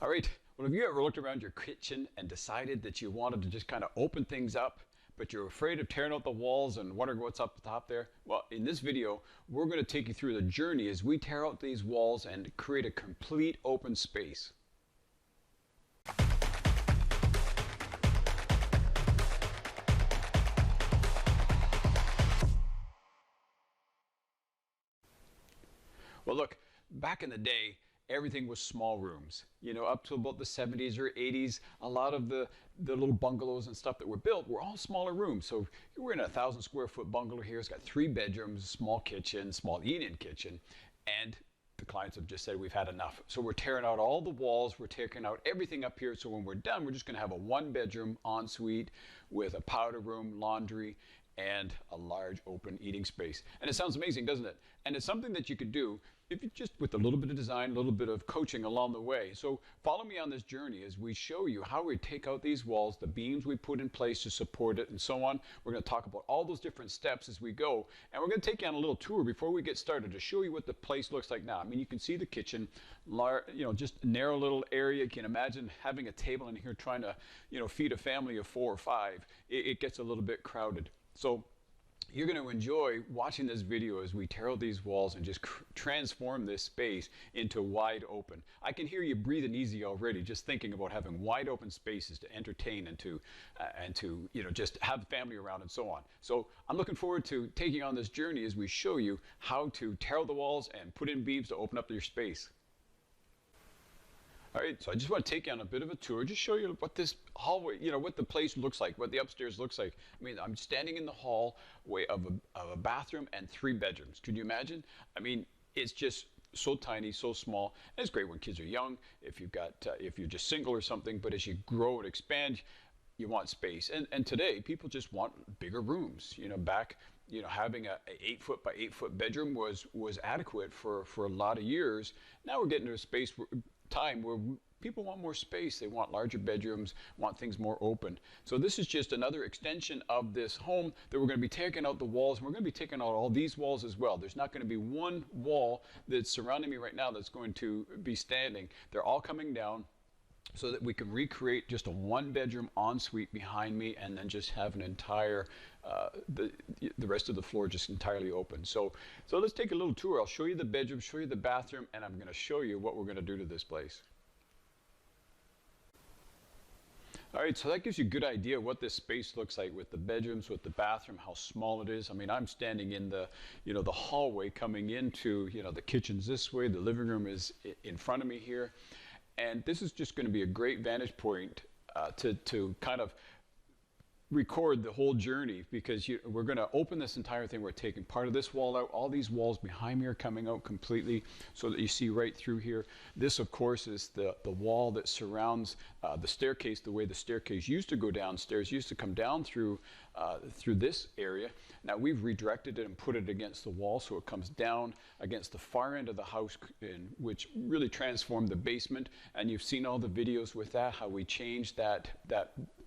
All right, well, have you ever looked around your kitchen and decided that you wanted to just kind of open things up, but you're afraid of tearing out the walls and wondering what's up the top there? Well, in this video, we're going to take you through the journey as we tear out these walls and create a complete open space. Well, look, back in the day, everything was small rooms. You know, up to about the 70s or 80s, a lot of the little bungalows and stuff that were built were all smaller rooms. So we're in a 1,000 square foot bungalow here. It's got 3 bedrooms, small kitchen, small eat-in kitchen, and the clients have just said we've had enough. So we're tearing out all the walls, we're taking out everything up here. So when we're done, we're just going to have a 1-bedroom ensuite with a powder room, laundry, and a large open eating space. And it sounds amazing, doesn't it? And it's something that you could do if you just with a little bit of design, a little bit of coaching along the way. So follow me on this journey as we show you how we take out these walls, the beams we put in place to support it, and so on. We're going to talk about all those different steps as we go. And we're going to take you on a little tour before we get started to show you what the place looks like now. I mean, you can see the kitchen, just a narrow little area. You can imagine having a table in here trying to, feed a family of 4 or 5. It gets a little bit crowded. So you're going to enjoy watching this video as we tear out these walls and just transform this space into wide open. I can hear you breathing easy already just thinking about having wide open spaces to entertain and to just have family around and so on. So I'm looking forward to taking on this journey as we show you how to tear out the walls and put in beams to open up your space. All right, so I just want to take you on a bit of a tour, just show you what this hallway, what the place looks like, what the upstairs looks like. I mean, I'm standing in the hallway of a bathroom and 3 bedrooms. Could you imagine? I mean, it's just so tiny, so small. And it's great when kids are young, if you're just single or something, but as you grow and expand, you want space. And today, people just want bigger rooms. Having a 8-foot by 8-foot bedroom was adequate for a lot of years. Now we're getting to a space where people want more space. They want larger bedrooms, want things more open. So this is just another extension of this home that we're going to be taking out the walls. And we're going to be taking out all these walls as well. There's not going to be one wall that's surrounding me right now that's going to be standing. They're all coming down so that we can recreate just a 1-bedroom ensuite behind me and then just have an entire, the rest of the floor just entirely open. So let's take a little tour. I'll show you the bedroom, show you the bathroom, and I'm going to show you what we're going to do to this place. All right, so that gives you a good idea what this space looks like with the bedrooms, with the bathroom, how small it is. I mean, I'm standing in the hallway coming into, the kitchen's this way, the living room is in front of me here. And this is just going to be a great vantage point to kind of record the whole journey, because we're going to open this entire thing. We're taking part of this wall out. All these walls behind me are coming out completely so that you see right through here. This, of course, is the wall that surrounds the staircase. The way the staircase used to go downstairs used to come down through this area. Now we've redirected it and put it against the wall so it comes down against the far end of the house, which really transformed the basement. And you've seen all the videos with that, how we changed that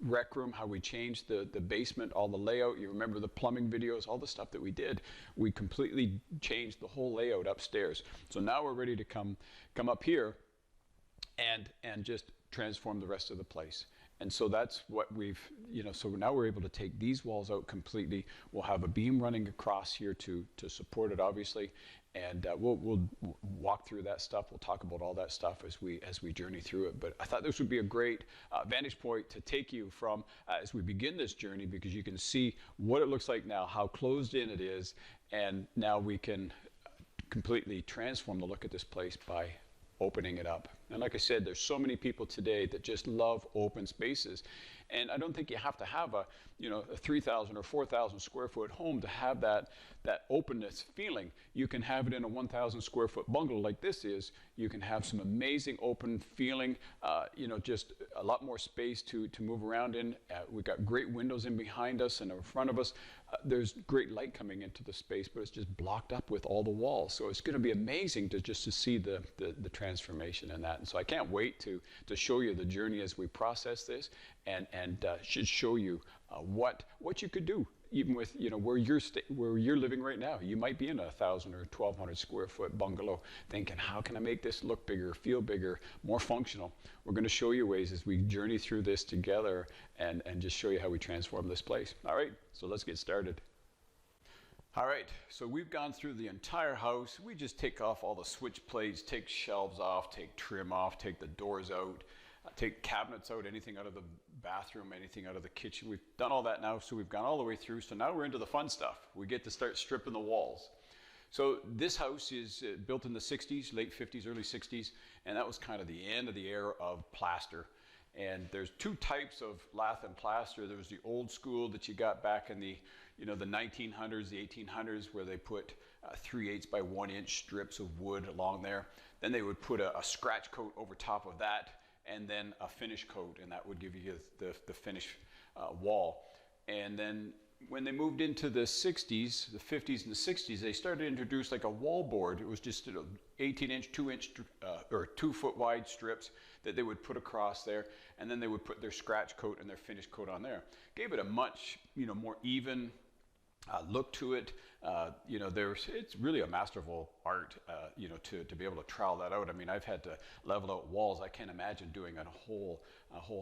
rec room, how we changed the basement, all the layout. You remember the plumbing videos, all the stuff that we did. We completely changed the whole layout upstairs. So now we're ready to come up here and just transform the rest of the place. And so that's what we've, so now we're able to take these walls out completely. We'll have a beam running across here to support it, obviously. And we'll walk through that stuff. We'll talk about all that stuff as we journey through it. But I thought this would be a great vantage point to take you from as we begin this journey, because you can see what it looks like now, how closed in it is. And now we can completely transform the look at this place by opening it up. And like I said, there's so many people today that just love open spaces. And I don't think you have to have a 3,000 or 4,000 square foot home to have that openness feeling. You can have it in a 1,000 square foot bungalow like this is. You can have some amazing open feeling, just a lot more space to move around in. We've got great windows in behind us and in front of us. There's great light coming into the space, but it's just blocked up with all the walls. So it's going to be amazing to see the transformation in that. And so I can't wait to show you the journey as we process this and should show you what you could do. even with, you know, where you're living right now. You might be in a 1,000 or 1,200 square foot bungalow thinking, how can I make this look bigger, feel bigger, more functional? We're going to show you ways as we journey through this together and just show you how we transform this place. All right, so let's get started. All right, so we've gone through the entire house. We just take off all the switch plates, take shelves off, take trim off, take the doors out, take cabinets out, anything out of the bathroom, anything out of the kitchen. We've done all that now, so we've gone all the way through. So now we're into the fun stuff. We get to start stripping the walls. So this house is built in the 60s, late 50s, early 60s, and that was kind of the end of the era of plaster. And there's two types of lath and plaster. There was the old school that you got back in the, you know, the 1900s, the 1800s, where they put 3/8 by 1 inch strips of wood along there. Then they would put a scratch coat over top of that, and then a finish coat, and that would give you the finish wall. And then when they moved into the 60s, the 50s and the 60s, they started to introduce like a wall board. It was just 18-inch, 2-inch, or 2-foot wide strips that they would put across there, and then they would put their scratch coat and their finish coat on there. Gave it a much, you know, more even look to it. You know, it's really a masterful art, you know, to be able to trowel that out. I mean, I've had to level out walls. I can't imagine doing a whole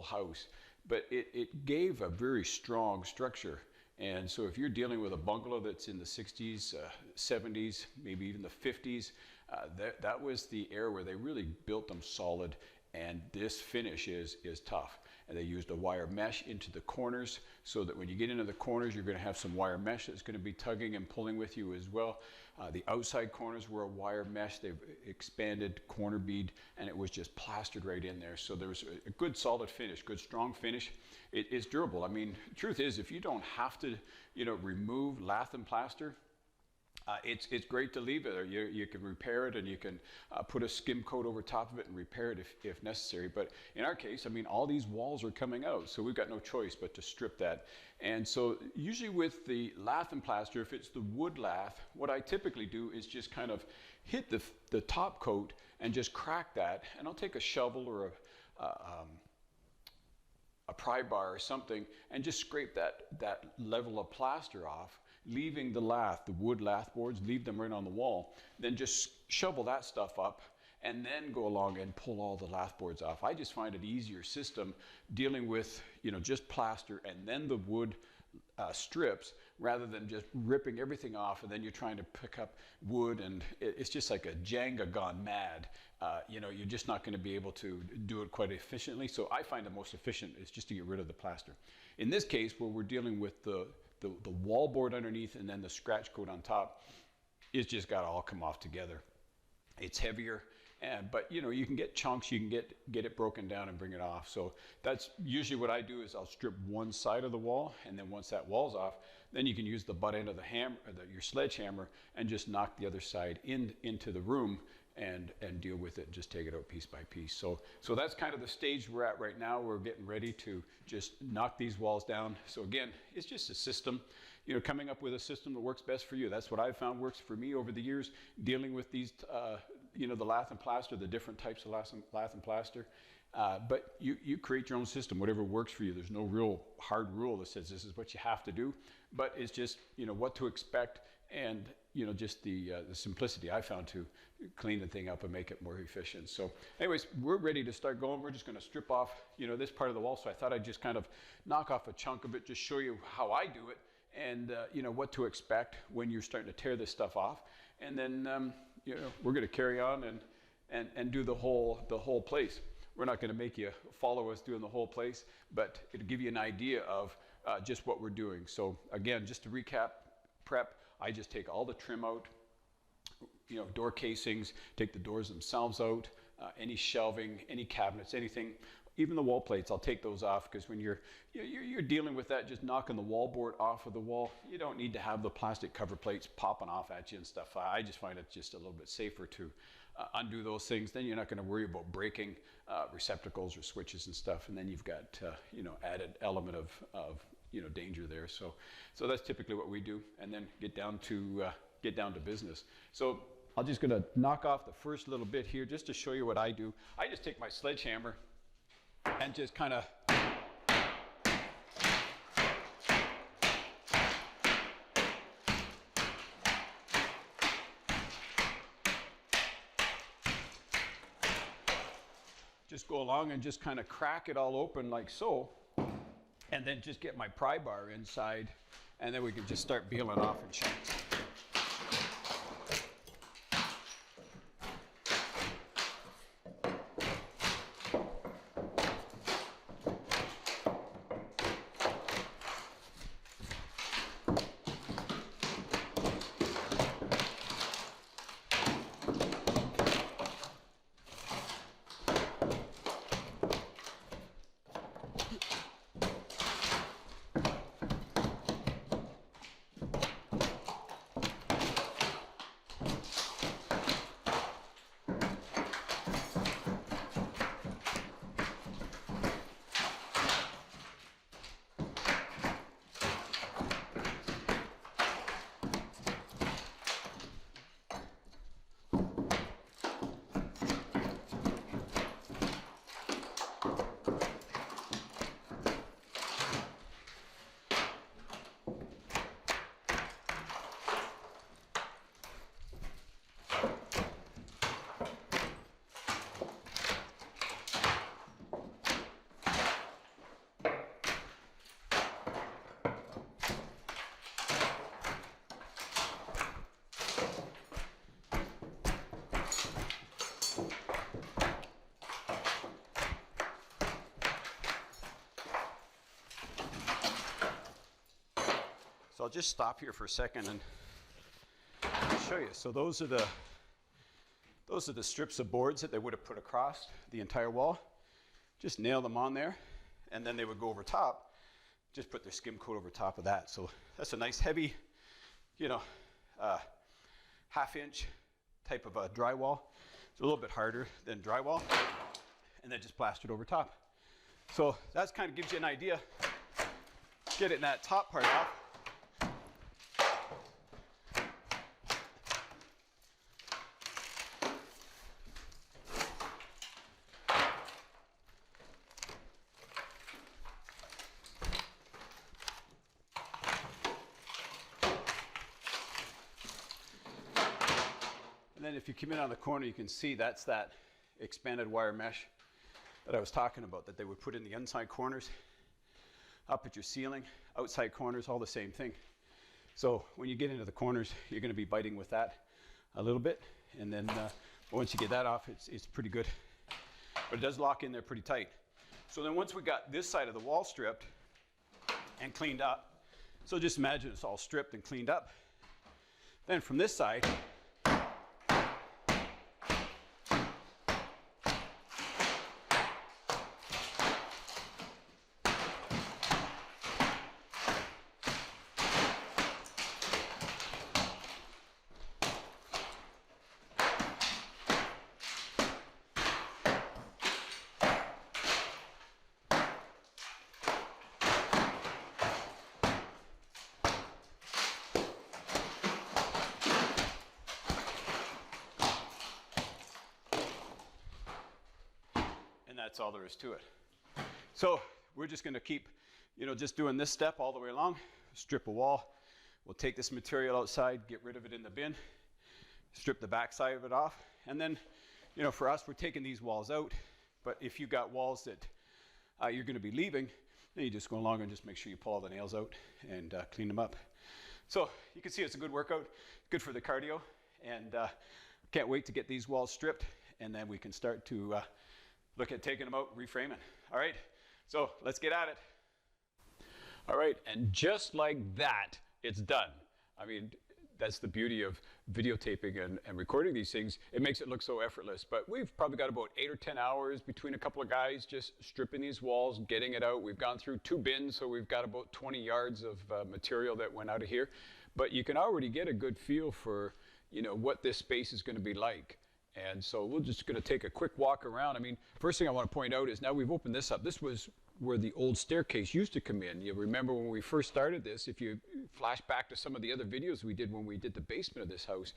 house, but it gave a very strong structure. And so if you're dealing with a bungalow that's in the 60s, 70s, maybe even the 50s, that was the era where they really built them solid, and this finish is tough. And they used a wire mesh into the corners so that when you get into the corners, you're going to have some wire mesh that's going to be tugging and pulling with you as well. The outside corners were a wire mesh. They've expanded corner bead, and it was just plastered right in there. So there was a good solid finish, good strong finish. It is durable. I mean, the truth is, if you don't have to, you know, remove lath and plaster, it's great to leave it. You can repair it, and you can put a skim coat over top of it and repair it if necessary. But in our case, I mean, all these walls are coming out, so we've got no choice but to strip that. And so usually with the lath and plaster, if it's the wood lath, what I typically do is just kind of hit the top coat and just crack that. And I'll take a shovel or a pry bar or something and just scrape that level of plaster off, leaving the lath, the wood lath boards, leave them right on the wall. Then just shovel that stuff up and then go along and pull all the lath boards off. I just find it easier system dealing with, you know, just plaster and then the wood strips, rather than just ripping everything off and then you're trying to pick up wood, and it's just like a Jenga gone mad. You know, you're just not going to be able to do it quite efficiently. So I find the most efficient is just to get rid of the plaster. In this case, where we're dealing with the wall board underneath and then the scratch coat on top, it's just got to all come off together. It's heavier, but you know, you can get chunks, you can get it broken down and bring it off. So that's usually what I do, is I'll strip one side of the wall, and then once that wall's off, then you can use the butt end of the hammer, your sledgehammer, and just knock the other side into the room and deal with it and just take it out piece by piece. So that's kind of the stage we're at right now. We're getting ready to just knock these walls down. So again, it's just a system, you know, coming up with a system that works best for you. That's what I've found works for me over the years, dealing with these, you know, the lath and plaster, the different types of lath and plaster. But you create your own system, whatever works for you. There's no real hard rule that says this is what you have to do, but it's just, you know, what to expect, and, you know, just the simplicity I found to clean the thing up and make it more efficient. So anyways, we're ready to start going. We're just going to strip off, you know, this part of the wall. So I thought I'd just kind of knock off a chunk of it, just show you how I do it, and, you know, what to expect when you're starting to tear this stuff off. And then, you know, we're going to carry on and do the whole place. We're not going to make you follow us doing the whole place, but it'll give you an idea of just what we're doing. So again, just to recap, prep, I just take all the trim out, you know, door casings, take the doors themselves out, any shelving, any cabinets, anything, even the wall plates, I'll take those off, because when you're dealing with that, just knocking the wall board off of the wall, you don't need to have the plastic cover plates popping off at you and stuff. I just find it just a little bit safer to undo those things. Then you're not going to worry about breaking receptacles or switches and stuff, and then you've got you know, added element of you know, danger there. So that's typically what we do, and then get down to business. So I'm just going to knock off the first little bit here just to show you what I do. I just take my sledgehammer and just kind of just go along and just kind of crack it all open like so, and then just get my pry bar inside, and then we can just start peeling off in chunks. So I'll just stop here for a second and show you. So those are the strips of boards that they would have put across the entire wall. Just nail them on there, and then they would go over top, just put their skim coat over top of that. So that's a nice heavy, you know, half-inch type of a drywall. It's a little bit harder than drywall, and then just plastered over top. So that kind of gives you an idea. Getting that top part off. And then if you come in on the corner, you can see that's that expanded wire mesh that I was talking about, that they would put in the inside corners, up at your ceiling, outside corners, all the same thing. So when you get into the corners, you're going to be biting with that a little bit, and then once you get that off, it's pretty good. But it does lock in there pretty tight. So then once we got this side of the wall stripped and cleaned up, so just imagine it's all stripped and cleaned up. Then from this side, that's all there is to it. So we're just going to keep, just doing this step all the way along. Strip a wall. We'll take this material outside, get rid of it in the bin, strip the back side of it off, and then, for us, we're taking these walls out. But if you've got walls that you're going to be leaving, then you just go along and just make sure you pull all the nails out and clean them up. So you can see it's a good workout, good for the cardio, and can't wait to get these walls stripped, and then we can start to look at taking them out, reframing. All right, so let's get at it. All right, and just like that, it's done. I mean, that's the beauty of videotaping and recording these things. It makes it look so effortless. But we've probably got about 8 or 10 hours between a couple of guys just stripping these walls, getting it out. We've gone through 2 bins, so we've got about 20 yards of material that went out of here. But you can already get a good feel for, what this space is going to be like. And so we're just going to take a quick walk around. I mean, first thing I want to point out is now we've opened this up. This was where the old staircase used to come in. You remember when we first started this, if you flash back to some of the other videos we did when we did the basement of this house,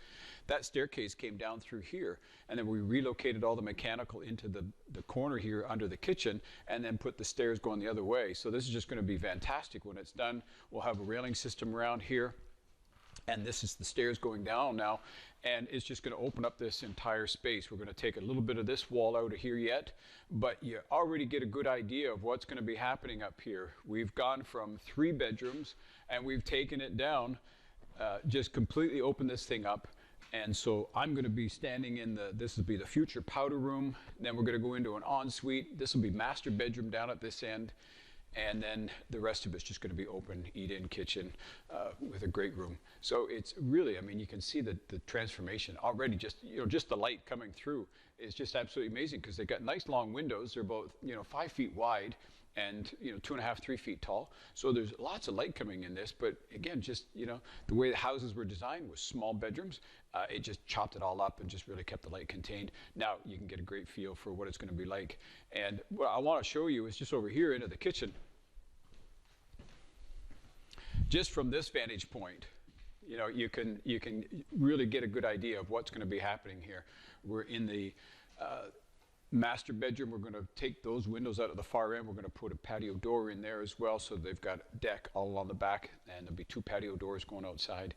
that staircase came down through here. And then we relocated all the mechanical into the corner here under the kitchen, and then put the stairs going the other way. So this is just going to be fantastic when it's done. We'll have a railing system around here. And this is the stairs going down now, and it's just going to open up this entire space. We're going to take a little bit of this wall out of here yet, but you already get a good idea of what's going to be happening up here. We've gone from 3 bedrooms, and we've taken it down, just completely opened this thing up. And so I'm going to be standing in this will be the future powder room. Then we're going to go into an ensuite. This will be master bedroom down at this end. And then the rest of it's just going to be open, eat-in kitchen with a great room. So it's really, I mean, you can see the transformation already. Just just the light coming through is just absolutely amazing, because they've got nice long windows. They're both 5 feet wide and 2.5, 3 feet tall. So there's lots of light coming in this. But again, just the way the houses were designed was small bedrooms. It just chopped it all up and just really kept the light contained. Now you can get a great feel for what it's going to be like. And what I want to show you is just over here into the kitchen. Just from this vantage point, you can really get a good idea of what's going to be happening here. We're in the master bedroom. We're going to take those windows out of the far end. We're going to put a patio door in there as well, so they've got a deck all along the back, and there'll be 2 patio doors going outside.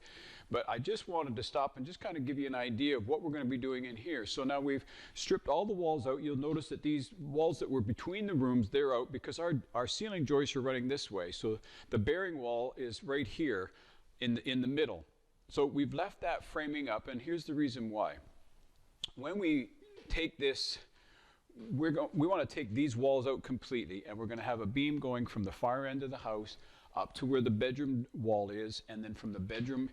But I just wanted to stop and just kind of give you an idea of what we're going to be doing in here. So now we've stripped all the walls out. You'll notice that these walls that were between the rooms, they're out because our ceiling joists are running this way. So the bearing wall is right here in the middle. So we've left that framing up, and here's the reason why. When we take this, we want to take these walls out completely, and we're going to have a beam going from the far end of the house up to where the bedroom wall is, and then from the bedroom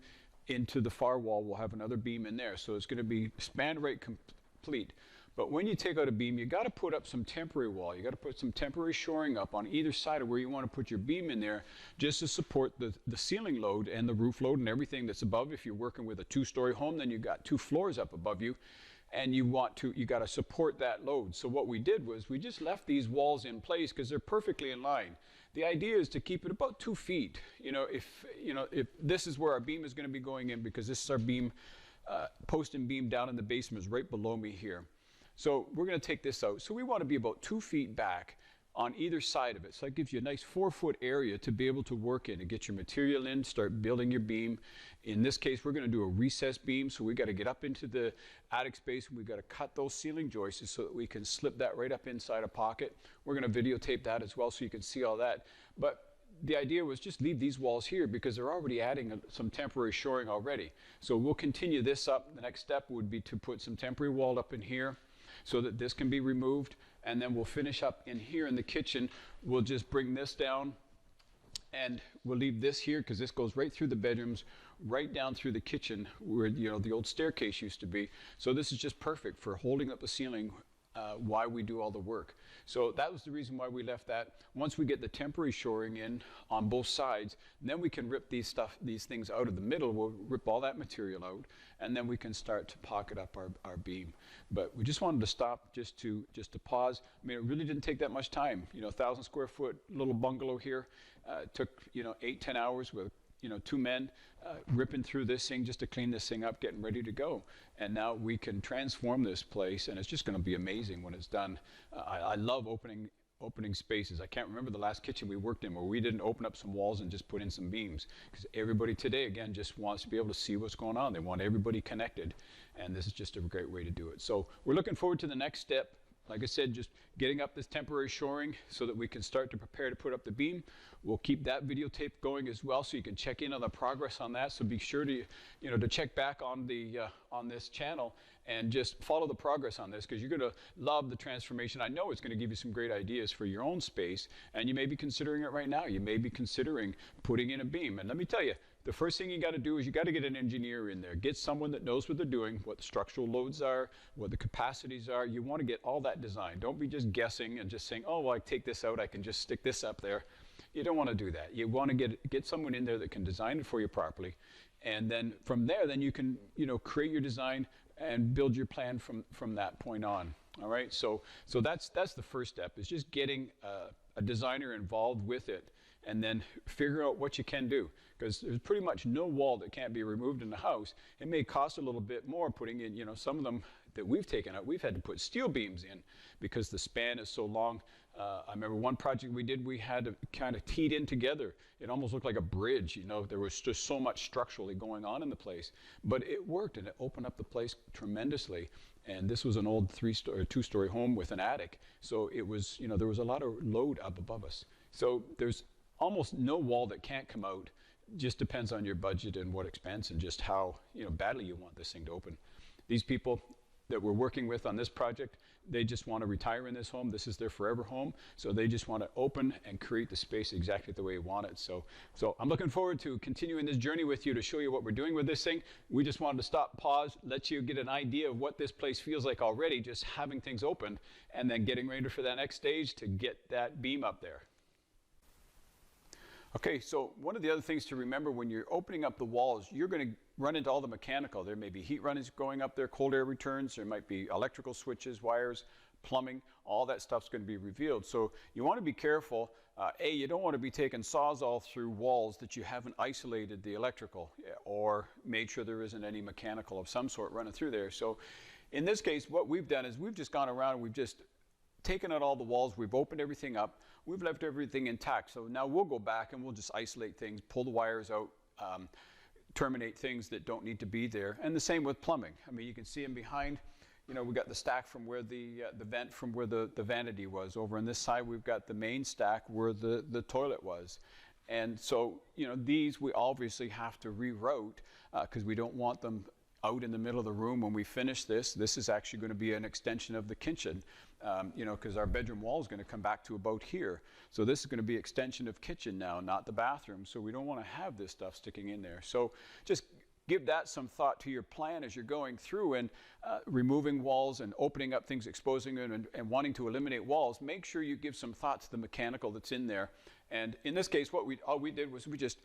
into the far wall, we'll have another beam in there. So it's going to be span right complete. But when you take out a beam, you got to put up some temporary wall. You got to put some temporary shoring up on either side of where you want to put your beam in there, just to support the ceiling load and the roof load and everything that's above. If you're working with a 2-story home, then you've got 2 floors up above you, and you got to support that load. So what we did was we just left these walls in place because they're perfectly in line. The idea is to keep it about 2 feet. If this is where our beam is going to be going in, because this is our beam, post and beam down in the basement is right below me here. So we're going to take this out. So we want to be about 2 feet back on either side of it. So that gives you a nice 4-foot area to be able to work in and get your material in, start building your beam. In this case, we're going to do a recessed beam, so we've got to get up into the attic space, and we've got to cut those ceiling joists so that we can slip that right up inside a pocket. We're going to videotape that as well so you can see all that. But the idea was just leave these walls here because they're already adding some temporary shoring already. So we'll continue this up. The next step would be to put some temporary wall up in here so that this can be removed. And then we'll finish up in here in the kitchen. We'll just bring this down, and we'll leave this here because this goes right through the bedrooms, right down through the kitchen where the old staircase used to be. So this is just perfect for holding up the ceiling while we do all the work. So that was the reason why we left that. Once we get the temporary shoring in on both sides, then we can rip these things out of the middle. We'll rip all that material out, and then we can start to pocket up our beam. But we just wanted to stop just to pause. I mean, it really didn't take that much time. 1,000 square foot little bungalow here. It took 8-10 hours with 2 men ripping through this thing just to clean this thing up, getting ready to go. And now we can transform this place, and it's just going to be amazing when it's done. I love opening spaces. I can't remember the last kitchen we worked in where we didn't open up some walls and just put in some beams, because everybody today, again, just wants to be able to see what's going on. They want everybody connected, and this is just a great way to do it. So we're looking forward to the next step. Like I said, just getting up this temporary shoring so that we can start to prepare to put up the beam. We'll keep that videotape going as well, so you can check in on the progress on that. So be sure to, to check back on on this channel and just follow the progress on this, because you're going to love the transformation. I know it's going to give you some great ideas for your own space, and you may be considering it right now. You may be considering putting in a beam. And let me tell you, the first thing you got to do is you got to get an engineer in there. Get someone that knows what they're doing, what the structural loads are, what the capacities are. You want to get all that designed. Don't be just guessing and just saying, oh, well, I take this out, I can just stick this up there. You don't want to do that. You want to get someone in there that can design it for you properly. And then from there, then you can, create your design and build your plan from that point on. All right, so that's the first step, is just getting a designer involved with it, and then figure out what you can do, because there's pretty much no wall that can't be removed in the house. It may cost a little bit more putting in, some of them that we've taken out, we've had to put steel beams in because the span is so long. I remember one project we did, we had to kind of teed in together. It almost looked like a bridge, you know. There was just so much structurally going on in the place. But it worked, and it opened up the place tremendously. And this was an old two-story home with an attic. So it was, you know, there was a lot of load up above us. So there's almost no wall that can't come out. Just depends on your budget and what expense and just how, you know, badly you want this thing to open. These people that we're working with on this project, they just want to retire in this home. This is their forever home. So they just want to open and create the space exactly the way you want it. So I'm looking forward to continuing this journey with you to show you what we're doing with this thing. We just wanted to stop, pause, let you get an idea of what this place feels like already, just having things open, and then getting ready for that next stage to get that beam up there. Okay, so one of the other things to remember when you're opening up the walls, you're going to run into all the mechanical. There may be heat runners going up there, cold air returns, there might be electrical switches, wires, plumbing, all that stuff's going to be revealed. So you want to be careful. You don't want to be taking Sawzall through walls that you haven't isolated the electrical or made sure there isn't any mechanical of some sort running through there. So in this case, what we've done is we've just gone around and we've just taken out all the walls, we've opened everything up, we've left everything intact. So now we'll go back and we'll just isolate things, pull the wires out, terminate things that don't need to be there. And the same with plumbing. I mean, you can see them behind, you know, we got the stack from where the vent from where the vanity was. Over on this side, we've got the main stack where the toilet was. And so, you know, these we obviously have to reroute because we don't want them out in the middle of the room when we finish this. This is actually going to be an extension of the kitchen, you know, because our bedroom wall is going to come back to about here. So this is going to be extension of kitchen now, not the bathroom. So we don't want to have this stuff sticking in there. So just give that some thought to your plan as you're going through and removing walls and opening up things, exposing them, and wanting to eliminate walls. Make sure you give some thought to the mechanical that's in there. And in this case, all we did was we just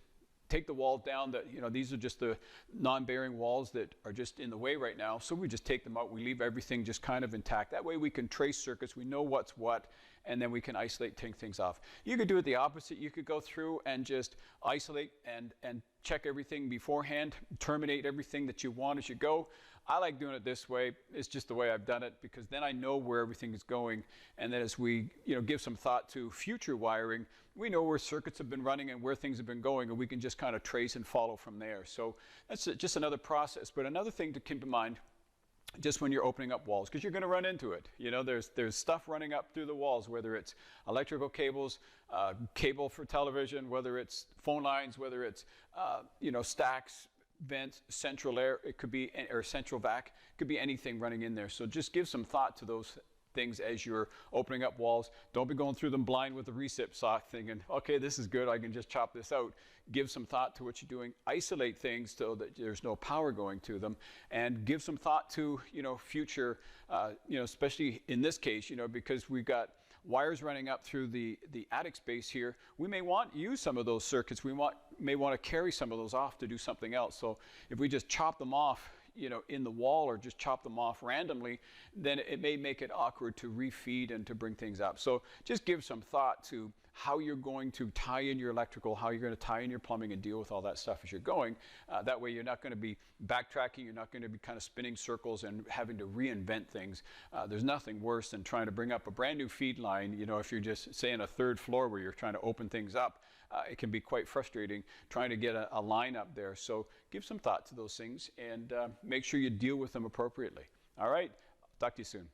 take the walls down. That, you know, these are just the non-bearing walls that are just in the way right now. So we just take them out. We leave everything just kind of intact. That way we can trace circuits. We know what's what, and then we can isolate, take things off. You could do it the opposite. You could go through and just isolate and check everything beforehand, terminate everything that you want as you go. I like doing it this way. It's just the way I've done it because then I know where everything is going. And then as we, you know, give some thought to future wiring, we know where circuits have been running and where things have been going, and we can just kind of trace and follow from there. So that's just another process. But another thing to keep in mind, just when you're opening up walls, because you're going to run into it. You know, there's stuff running up through the walls, whether it's electrical cables, cable for television, whether it's phone lines, whether it's, you know, stacks, vents, central air, it could be, or central vac, it could be anything running in there. So just give some thought to those things as you're opening up walls. Don't be going through them blind with a recip saw thinking, okay, this is good, I can just chop this out. Give some thought to what you're doing. Isolate things so that there's no power going to them, and give some thought to, you know, future, you know, especially in this case, you know, because we've got wires running up through the attic space here. We may want to use some of those circuits. We may want to carry some of those off to do something else. So if we just chop them off, you know, in the wall, or just chop them off randomly, then it may make it awkward to refeed and to bring things up. So just give some thought to how you're going to tie in your electrical, how you're going to tie in your plumbing and deal with all that stuff as you're going. That way you're not going to be backtracking, you're not going to be kind of spinning circles and having to reinvent things. There's nothing worse than trying to bring up a brand new feed line, you know, if you're just, say, on a third floor where you're trying to open things up. It can be quite frustrating trying to get a line up there. So give some thought to those things and make sure you deal with them appropriately. All right, talk to you soon.